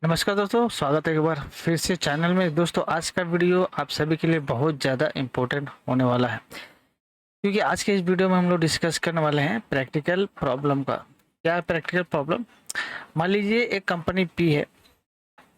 नमस्कार दोस्तों, स्वागत है एक बार फिर से चैनल में। दोस्तों, आज का वीडियो आप सभी के लिए बहुत ज़्यादा इम्पोर्टेंट होने वाला है, क्योंकि आज के इस वीडियो में हम लोग डिस्कस करने वाले हैं प्रैक्टिकल प्रॉब्लम का। क्या है प्रैक्टिकल प्रॉब्लम? मान लीजिए एक कंपनी पी है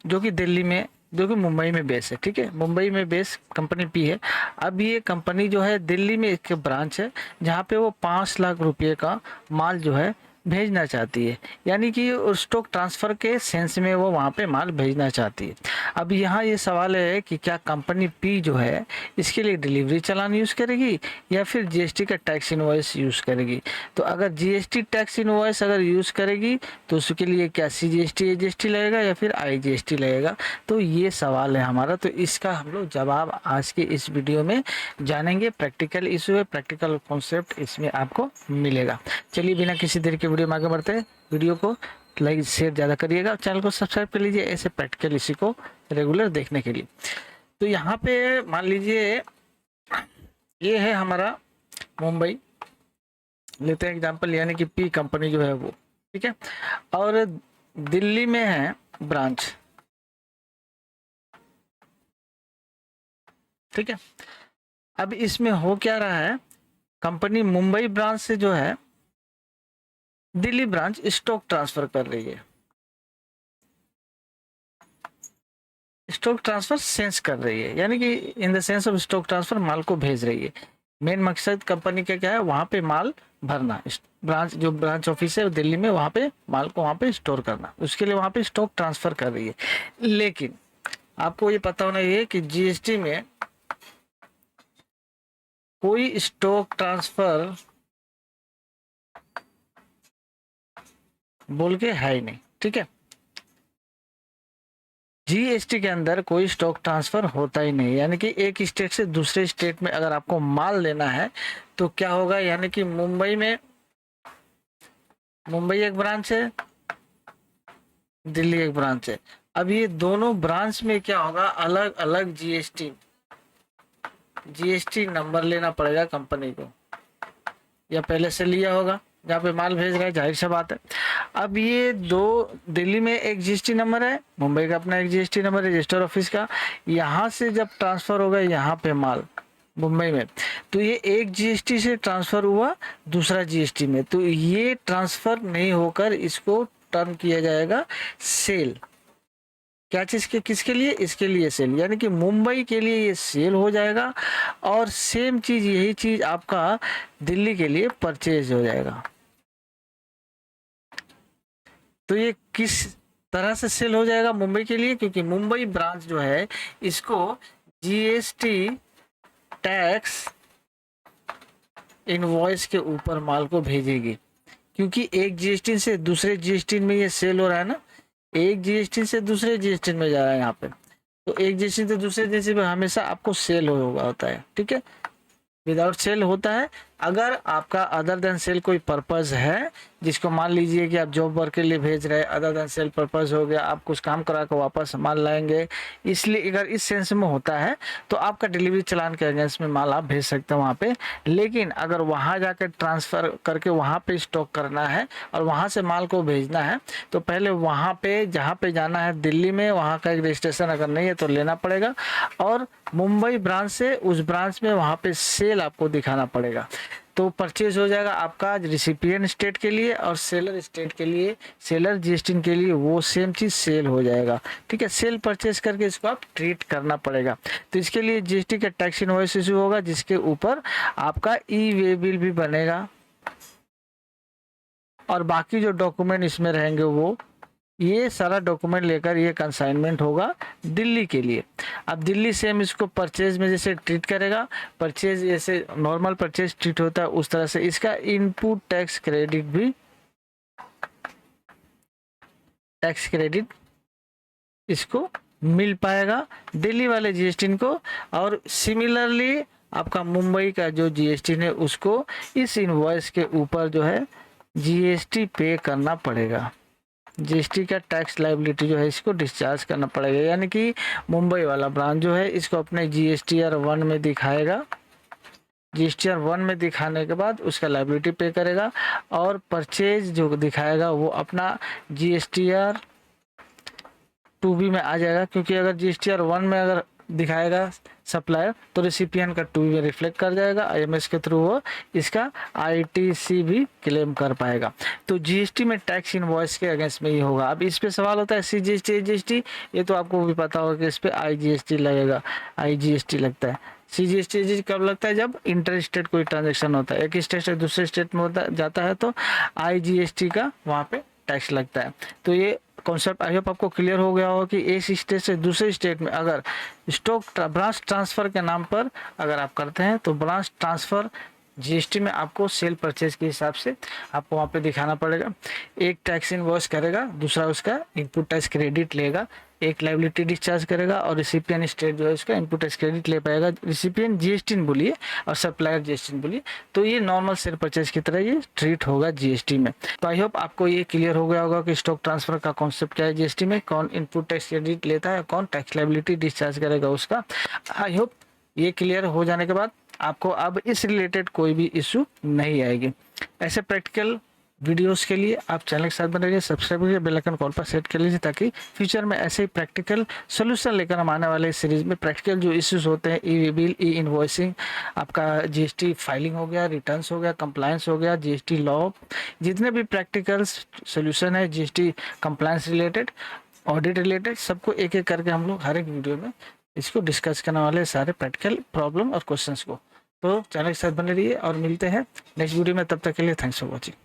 जो कि दिल्ली में, जो कि मुंबई में बेस है। ठीक है, मुंबई में बेस कंपनी पी है। अब ये कंपनी जो है, दिल्ली में इसके ब्रांच है जहाँ पे वो 5 लाख रुपये का माल जो है भेजना चाहती है, यानी कि स्टॉक ट्रांसफ़र के सेंस में वो वहाँ पे माल भेजना चाहती है। अब यहाँ ये सवाल है कि क्या कंपनी पी जो है इसके लिए डिलीवरी चालान यूज़ करेगी या फिर जीएसटी का टैक्स इनवॉइस यूज़ करेगी। तो अगर जीएसटी टैक्स इनवॉइस अगर यूज़ करेगी तो उसके लिए क्या सीजीएसटी एजीएसटी लगेगा या फिर आईजीएसटी लगेगा? तो ये सवाल है हमारा। तो इसका हम लोग जवाब आज के इस वीडियो में जानेंगे। प्रैक्टिकल इशू है, प्रैक्टिकल कॉन्सेप्ट इसमें आपको मिलेगा। चलिए बिना किसी देर के वीडियो में आगे बढ़ते हैं। वीडियो को लाइक शेयर ज़्यादा करिएगा, चैनल को सब्सक्राइब कर लीजिए ऐसे प्रैक्टिकल इसी को रेगुलर देखने के लिए। तो यहाँ पे मान लीजिए ये है हमारा मुंबई, लेते हैं एग्जांपल, यानी कि पी कंपनी जो है वो, ठीक है, और दिल्ली में है ब्रांच। ठीक है, अब इसमें हो क्या रहा है, कंपनी मुंबई ब्रांच से जो है दिल्ली ब्रांच स्टॉक ट्रांसफर कर रही है, स्टॉक ट्रांसफर सेंस कर रही है, यानी कि in the sense of stock transfer माल को भेज रही है। मेन मकसद कंपनी का क्या है, वहां पे माल भरना। ब्रांच जो ब्रांच ऑफिस है दिल्ली में, वहां पे माल को वहां पे स्टोर करना, उसके लिए वहां पे स्टॉक ट्रांसफर कर रही है। लेकिन आपको ये पता होना चाहिए कि जीएसटी में कोई स्टॉक ट्रांसफर बोल के है ही नहीं। ठीक है, जीएसटी के अंदर कोई स्टॉक ट्रांसफर होता ही नहीं, यानी कि एक स्टेट से दूसरे स्टेट में अगर आपको माल लेना है तो क्या होगा, यानी कि मुंबई में, मुंबई एक ब्रांच है, दिल्ली एक ब्रांच है। अब ये दोनों ब्रांच में क्या होगा, अलग अलग जीएसटी नंबर लेना पड़ेगा कंपनी को, या पहले से लिया होगा जहाँ पे माल भेज रहा है, जाहिर सा बात है। अब ये दो, दिल्ली में एक जीएसटी नंबर है, मुंबई का अपना एक जीएसटी नंबर है रजिस्टर ऑफिस का। यहाँ से जब ट्रांसफर होगा यहाँ पे माल मुंबई में, तो ये एक जीएसटी से ट्रांसफर हुआ दूसरा जीएसटी में, तो ये ट्रांसफर नहीं होकर इसको टर्न किया जाएगा सेल। क्या चीज के, किसके लिए? इसके लिए सेल, यानी कि मुंबई के लिए ये सेल हो जाएगा, और सेम चीज, यही चीज आपका दिल्ली के लिए परचेज हो जाएगा। तो ये किस तरह से सेल हो जाएगा मुंबई के लिए, क्योंकि मुंबई ब्रांच जो है इसको जीएसटी टैक्स इनवॉइस के ऊपर माल को भेजेगी, क्योंकि एक जीएसटी से दूसरे जीएसटी में ये सेल हो रहा है ना, एक जीएसटी से दूसरे जीएसटी में जा रहा है यहाँ पे। तो एक जीएसटी से दूसरे जीएसटी में हमेशा आपको सेल होता है। ठीक है, विदाउट सेल होता है। अगर आपका अदर देन सेल कोई पर्पस है, जिसको मान लीजिए कि आप जॉब वर्क के लिए भेज रहे हैं, अदर देन सेल पर्पस हो गया, आप कुछ काम करा कर वापस माल लाएंगे, इसलिए अगर इस सेंस में होता है तो आपका डिलीवरी चालान के अगेंस्ट में माल आप भेज सकते हैं वहाँ पे। लेकिन अगर वहाँ जाकर ट्रांसफ़र करके वहाँ पे स्टॉक करना है और वहाँ से माल को भेजना है, तो पहले वहाँ पे जहाँ पे जाना है दिल्ली में, वहाँ का एक रजिस्ट्रेशन अगर नहीं है तो लेना पड़ेगा, और मुंबई ब्रांच से उस ब्रांच में वहाँ पे सेल आपको दिखाना पड़ेगा। तो परचेज हो जाएगा आपका रिसिपिएंट स्टेट के लिए, और सेलर स्टेट के लिए, सेलर जीएसटी के लिए वो सेम चीज सेल हो जाएगा। ठीक है, सेल परचेज करके इसको आप ट्रीट करना पड़ेगा। तो इसके लिए जीएसटी का टैक्स इनवॉइस इशू होगा, जिसके ऊपर आपका ई वे बिल भी बनेगा, और बाकी जो डॉक्यूमेंट इसमें रहेंगे वो, ये सारा डॉक्यूमेंट लेकर ये कंसाइनमेंट होगा दिल्ली के लिए। अब दिल्ली सेम इसको परचेज में जैसे ट्रीट करेगा, परचेज जैसे नॉर्मल परचेज ट्रीट होता है उस तरह से इसका इनपुट टैक्स क्रेडिट भी, टैक्स क्रेडिट इसको मिल पाएगा दिल्ली वाले जीएसटी को। और सिमिलरली आपका मुंबई का जो जीएसटी है उसको इस इनवॉइस के ऊपर जो है जीएसटी पे करना पड़ेगा, जीएसटी का टैक्स लाइबिलिटी जो है इसको डिस्चार्ज करना पड़ेगा। यानी कि मुंबई वाला ब्रांच जो है इसको अपने जीएसटीआर 1 में दिखाएगा, जीएसटीआर 1 में दिखाने के बाद उसका लाइबिलिटी पे करेगा, और परचेज जो दिखाएगा वो अपना जीएसटीआर 2B में आ जाएगा, क्योंकि अगर GSTR 1 में अगर दिखाएगा सप्लायर तो रिसिपिएंट का 2B में रिफ्लेक्ट कर जाएगा, IMS के थ्रू वो इसका ITC भी क्लेम कर पाएगा। तो GST में टैक्स इनवॉइस के अगेंस्ट में ही होगा। अब इस पे सवाल होता है CGST AGST, ये तो आपको भी पता होगा कि इस पे IGST लगेगा, IGST लगता है। CGST कब लगता है? जब इंटर स्टेट कोई ट्रांजेक्शन होता है, एक स्टेट से दूसरे स्टेट में होता जाता है तो IGST का वहाँ पे टैक्स लगता है। तो ये कॉन्सेप्ट आई होप आपको क्लियर हो गया होगा कि एक स्टेट से दूसरे स्टेट में अगर स्टॉक ब्रांच ट्रांसफर के नाम पर अगर आप करते हैं तो ब्रांच ट्रांसफर GST में आपको सेल परचेज के हिसाब से आपको वहाँ पे दिखाना पड़ेगा। एक टैक्स इनवॉइस करेगा, दूसरा उसका इनपुट टैक्स क्रेडिट लेगा, एक लायबिलिटी डिस्चार्ज करेगा और रिसिपिएंट स्टेट जो है उसका इनपुट टैक्स क्रेडिट ले पाएगा। रिसिपिएंट GST बोलिए और सप्लायर GST बोलिए, तो ये नॉर्मल शेयर परचेज की तरह ये ट्रीट होगा GST में। तो आई होप आपको ये क्लियर हो गया होगा कि स्टॉक ट्रांसफर का कॉन्सेप्ट क्या है GST में, कौन इनपुट टैक्स क्रेडिट लेता है, कौन टैक्स लायबिलिटी डिस्चार्ज करेगा उसका। आई होप ये क्लियर हो जाने के बाद आपको अब इस रिलेटेड कोई भी इशू नहीं आएगी। ऐसे प्रैक्टिकल वीडियोस के लिए आप चैनल के साथ बने रहिए, सब्सक्राइब करिए, बेल आइकन कॉल पर सेट कर लीजिए, ताकि फ्यूचर में ऐसे ही प्रैक्टिकल सोल्यूशन लेकर हम आने वाले इस सीरीज में प्रैक्टिकल जो इश्यूज होते हैं, ई बिल, ई इनवॉइसिंग, आपका GST फाइलिंग हो गया, रिटर्न्स हो गया, कंप्लायंस हो गया, GST लॉ, जितने भी प्रैक्टिकल सोल्यूशन है GST compliance related, audit related, सबको एक एक करके हम लोग हर एक वीडियो में इसको डिस्कस करने वाले सारे प्रैक्टिकल प्रॉब्लम और क्वेश्चंस को। तो चैनल के साथ बने रहिए और मिलते हैं नेक्स्ट वीडियो में, तब तक के लिए थैंक्स फॉर वॉचिंग।